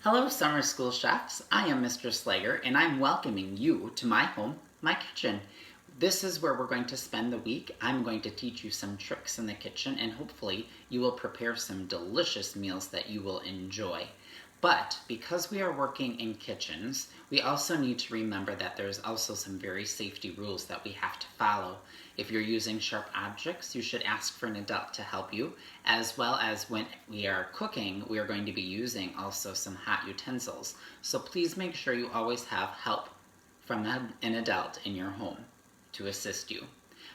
Hello, summer school chefs. I am Mr. Slager, and I'm welcoming you to my home, my kitchen. This is where we're going to spend the week. I'm going to teach you some tricks in the kitchen, and hopefully you will prepare some delicious meals that you will enjoy. But because we are working in kitchens, we also need to remember that there's also some very safety rules that we have to follow. If you're using sharp objects, you should ask for an adult to help you, as well as when we are cooking, we are going to be using also some hot utensils. So please make sure you always have help from an adult in your home to assist you.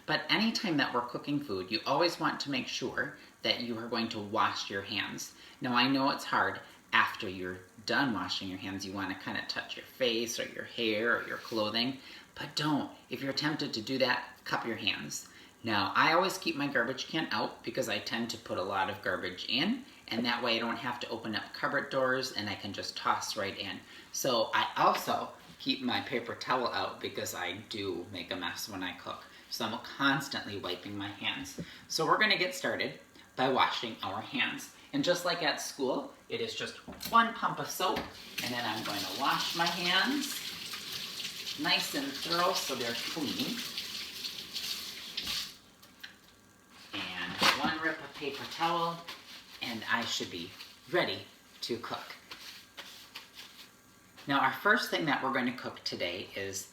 But anytime that we're cooking food, you always want to make sure that you are going to wash your hands. Now I know it's hard after you're done washing your hands. You want to kind of touch your face or your hair or your clothing, but don't. If you're tempted to do that, cup your hands. Now I always keep my garbage can out because I tend to put a lot of garbage in, and that way I don't have to open up cupboard doors and I can just toss right in. So I also keep my paper towel out because I do make a mess when I cook. So I'm constantly wiping my hands. So we're gonna get started by washing our hands. And just like at school, it is just one pump of soap, and then I'm going to wash my hands nice and thorough so they're clean. And one rip of paper towel, and I should be ready to cook. Now our first thing that we're going to cook today is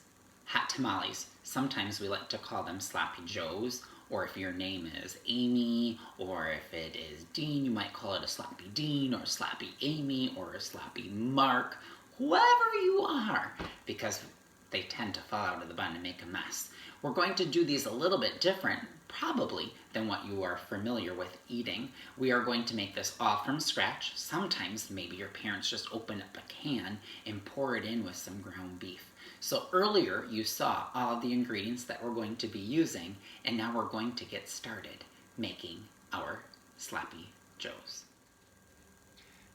hot tamales. Sometimes we like to call them sloppy joes, or if your name is Amy, or if it is Dean, you might call it a sloppy Dean, or a sloppy Amy, or a sloppy Mark, whoever you are, because they tend to fall out of the bun and make a mess. We're going to do these a little bit different, probably, than what you are familiar with eating. We are going to make this all from scratch. Sometimes maybe your parents just open up a can and pour it in with some ground beef. So earlier you saw all of the ingredients that we're going to be using, and now we're going to get started making our sloppy joes.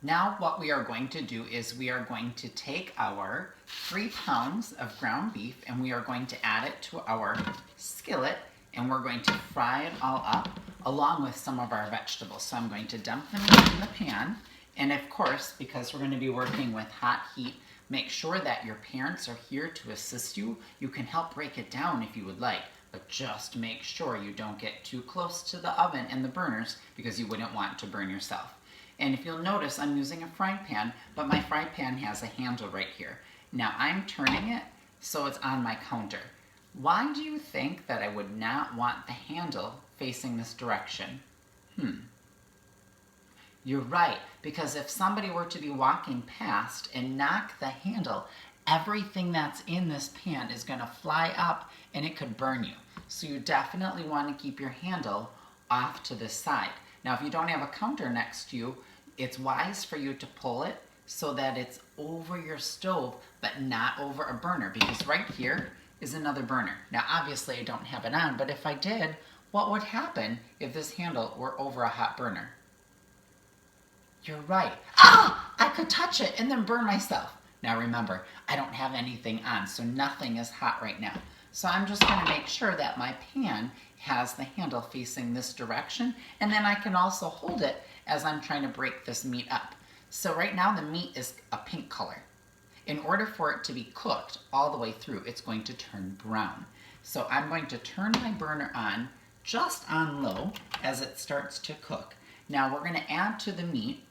Now what we are going to do is we are going to take our 3 pounds of ground beef and we are going to add it to our skillet, and we're going to fry it all up along with some of our vegetables. So I'm going to dump them in the pan, and of course, because we're going to be working with hot heat, make sure that your parents are here to assist you. You can help break it down if you would like, but just make sure you don't get too close to the oven and the burners because you wouldn't want to burn yourself. And if you'll notice, I'm using a frying pan, but my frying pan has a handle right here. Now I'm turning it so it's on my counter. Why do you think that I would not want the handle facing this direction? You're right, because if somebody were to be walking past and knock the handle, everything that's in this pan is going to fly up and it could burn you. So you definitely want to keep your handle off to the side. Now if you don't have a counter next to you, it's wise for you to pull it so that it's over your stove but not over a burner, because right here is another burner. Now obviously I don't have it on, but if I did, what would happen if this handle were over a hot burner? You're right. I could touch it and then burn myself. Now remember, I don't have anything on, so nothing is hot right now. So I'm just going to make sure that my pan has the handle facing this direction, and then I can also hold it as I'm trying to break this meat up. So right now the meat is a pink color. In order for it to be cooked all the way through, it's going to turn brown. So I'm going to turn my burner on just on low as it starts to cook. Now we're going to add to the meat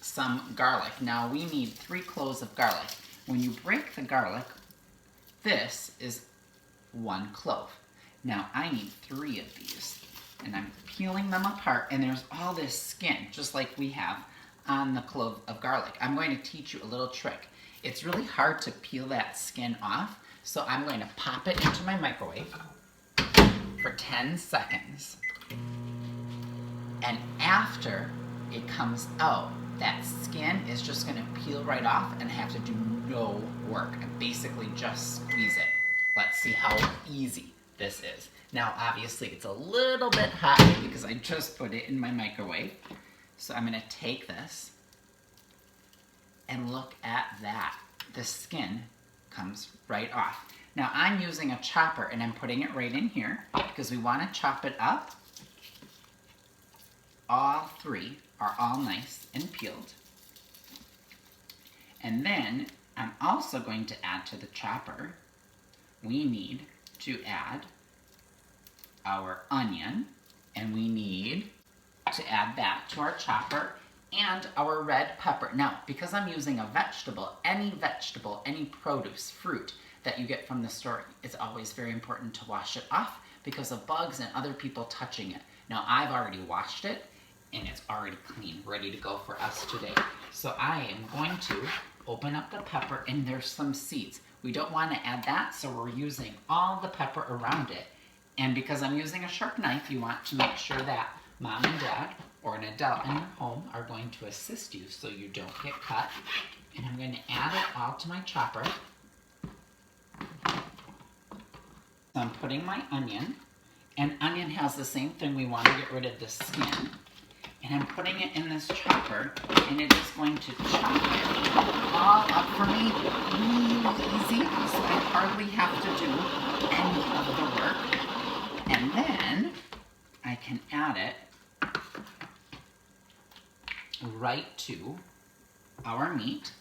some garlic. Now we need 3 cloves of garlic. When you break the garlic, this is 1 clove. Now I need 3 of these, and I'm peeling them apart, and there's all this skin, just like we have on the clove of garlic. I'm going to teach you a little trick. It's really hard to peel that skin off, so I'm going to pop it into my microwave for 10 seconds. And after it comes out, that skin is just going to peel right off and I have to do no work. I basically just squeeze it. Let's see how easy this is. Now obviously it's a little bit hot because I just put it in my microwave. So I'm going to take this and look at that. The skin comes right off. Now I'm using a chopper and I'm putting it right in here because we want to chop it up. All 3 are all nice and peeled. And then I'm also going to add to the chopper, we need to add our onion, and we need to add that to our chopper, and our red pepper. Now, because I'm using a vegetable, any produce, fruit that you get from the store, it's always very important to wash it off because of bugs and other people touching it. Now, I've already washed it, and it's already clean, ready to go for us today. So I am going to open up the pepper, and there's some seeds. We don't want to add that, so we're using all the pepper around it. And because I'm using a sharp knife, you want to make sure that mom and dad or an adult in your home are going to assist you so you don't get cut. And I'm going to add it all to my chopper. So I'm putting my onion, and onion has the same thing. We want to get rid of the skin. And I'm putting it in this chopper, and it is going to chop it all up for me really easy, so I hardly have to do any of the work. And then I can add it right to our meat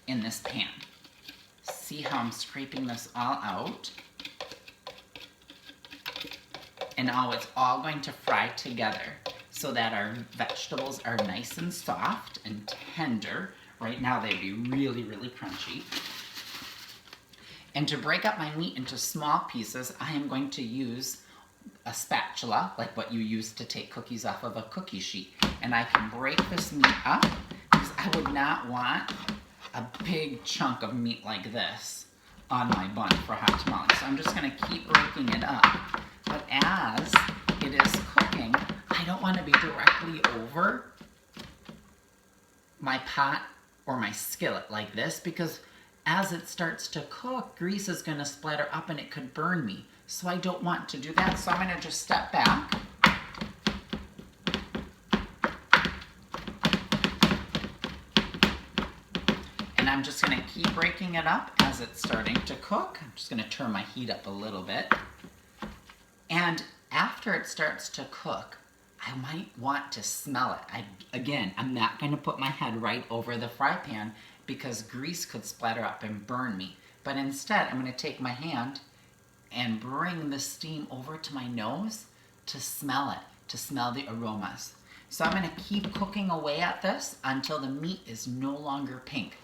in this pan. See how I'm scraping this all out? And now it's all going to fry together so that our vegetables are nice and soft and tender. Right now they'd be really, really crunchy. And to break up my meat into small pieces, I am going to use a spatula, like what you use to take cookies off of a cookie sheet. And I can break this meat up because I would not want a big chunk of meat like this on my bun for hot tamales. So I'm just gonna keep breaking it up. But as it is cooking, I don't want to be directly over my pot or my skillet like this, because as it starts to cook, grease is going to splatter up and it could burn me. So I don't want to do that, so I'm going to just step back. And I'm just going to keep breaking it up as it's starting to cook. I'm just going to turn my heat up a little bit. And after it starts to cook, I might want to smell it. Again, I'm not going to put my head right over the fry pan because grease could splatter up and burn me. But instead, I'm going to take my hand and bring the steam over to my nose to smell it, to smell the aromas. So I'm going to keep cooking away at this until the meat is no longer pink.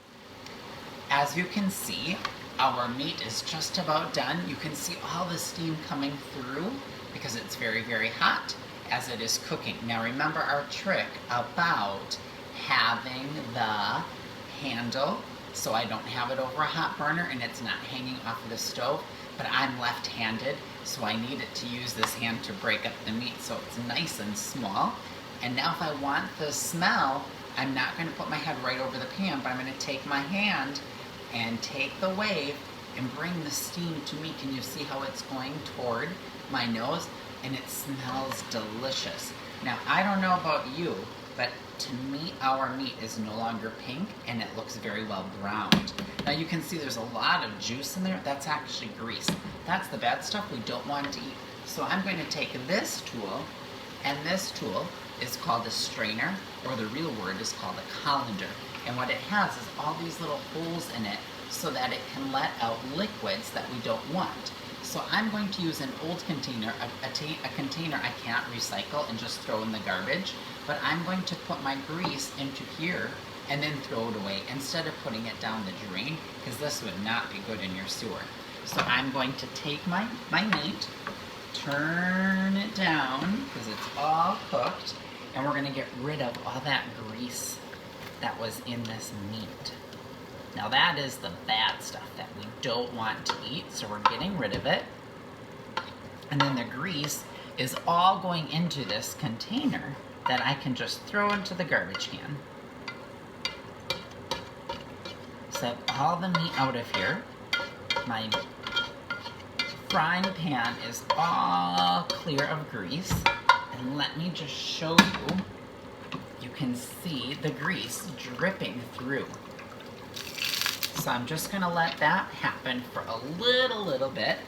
As you can see, our meat is just about done. You can see all the steam coming through because it's very, very hot as it is cooking. Now remember our trick about having the handle so I don't have it over a hot burner and it's not hanging off of the stove, but I'm left-handed, so I need it to use this hand to break up the meat so it's nice and small. And now if I want the smell, I'm not going to put my head right over the pan, but I'm going to take my hand and take the wave and bring the steam to me. Can you see how it's going toward my nose? And it smells delicious. Now, I don't know about you, but to me, our meat is no longer pink and it looks very well browned. Now you can see there's a lot of juice in there. That's actually grease. That's the bad stuff we don't want to eat. So I'm going to take this tool, and this tool is called a strainer, or the real word is called a colander. And what it has is all these little holes in it so that it can let out liquids that we don't want. So I'm going to use an old container, a container I can't recycle and just throw in the garbage, but I'm going to put my grease into here and then throw it away instead of putting it down the drain, because this would not be good in your sewer. So I'm going to take my meat, turn it down, because it's all cooked, and we're going to get rid of all that grease that was in this meat. Now that is the bad stuff that we don't want to eat, so we're getting rid of it. And then the grease is all going into this container that I can just throw into the garbage can. So all the meat out of here. My frying pan is all clear of grease. And let me just show you, you can see the grease dripping through. So I'm just gonna let that happen for a little bit.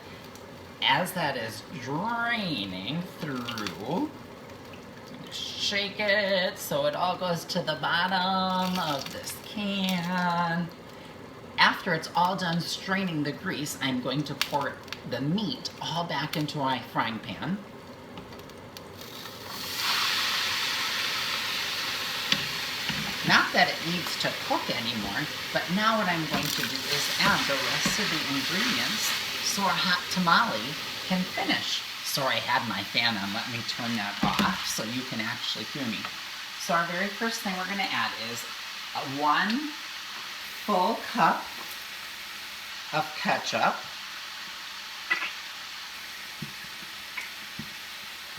As that is draining through, I'm gonna shake it so it all goes to the bottom of this can. After it's all done straining the grease, I'm going to pour the meat all back into my frying pan. Not that it needs to cook anymore, but now what I'm going to do is add the rest of the ingredients so our hot tamale can finish. Sorry, I had my fan on. Let me turn that off so you can actually hear me. So our very first thing we're going to add is 1 full cup of ketchup.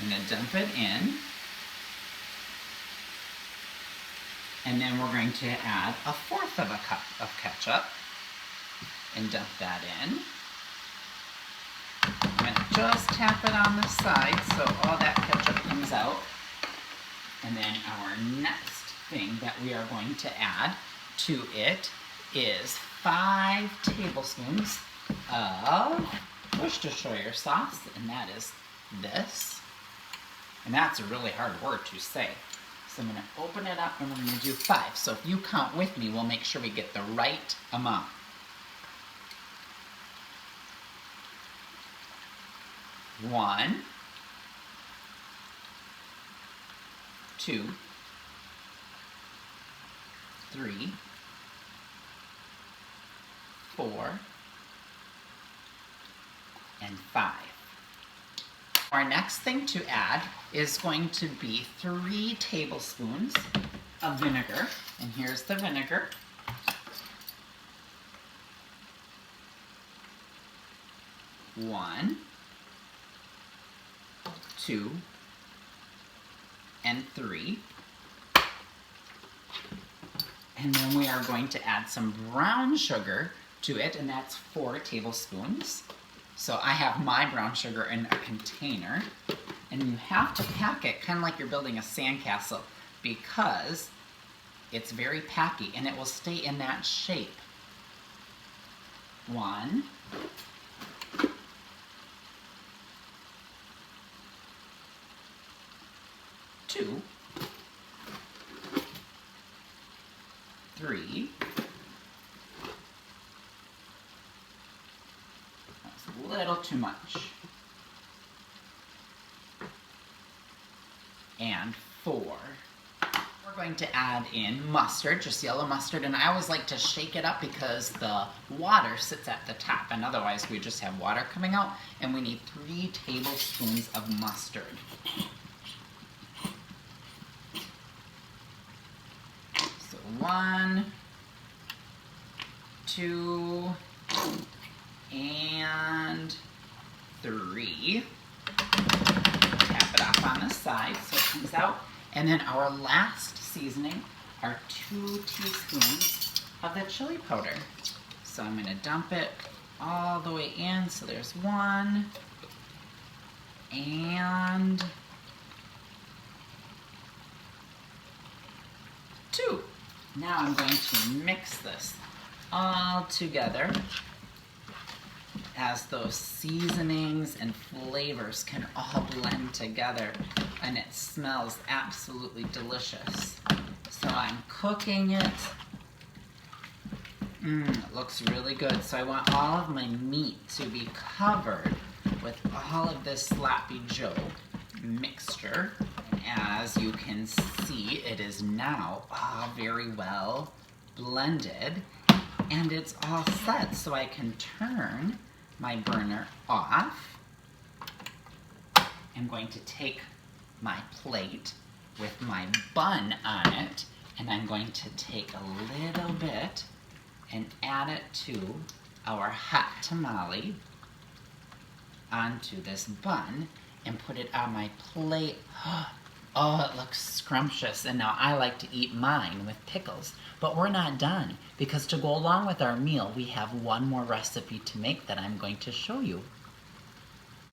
I'm going to dump it in. And then we're going to add 1/4 of a cup of ketchup and dump that in. I'm going to just tap it on the side so all that ketchup comes out. And then our next thing that we are going to add to it is 5 tablespoons of Worcestershire sauce, and that is this. And that's a really hard word to say. So I'm going to open it up and we're going to do 5. So if you count with me, we'll make sure we get the right amount. 1, 2, 3, 4, and 5. Our next thing to add is going to be 3 tablespoons of vinegar. And here's the vinegar. 1, 2, and 3. And then we are going to add some brown sugar to it, and that's 4 tablespoons. So I have my brown sugar in a container, and you have to pack it kind of like you're building a sandcastle because it's very packy and it will stay in that shape. 1, 2, 3. That's a little too much. And 4. We're going to add in mustard, just yellow mustard, and I always like to shake it up because the water sits at the top, and otherwise we just have water coming out, and we need 3 tablespoons of mustard. So 1, 2, and 3. Tap it off on the side so it comes out. And then our last seasoning are 2 teaspoons of the chili powder. So I'm going to dump it all the way in. So there's 1 and 2. Now I'm going to mix this all together as those seasonings and flavors can all blend together, and it smells absolutely delicious. So I'm cooking it. It looks really good. So I want all of my meat to be covered with all of this Sloppy Joe mixture. And as you can see, it is now all very well blended, and it's all set. So I can turn my burner off. I'm going to take my plate with my bun on it, and I'm going to take a little bit and add it to our hot tamale onto this bun and put it on my plate. Oh, it looks scrumptious, and now I like to eat mine with pickles. But we're not done, because to go along with our meal, we have one more recipe to make that I'm going to show you.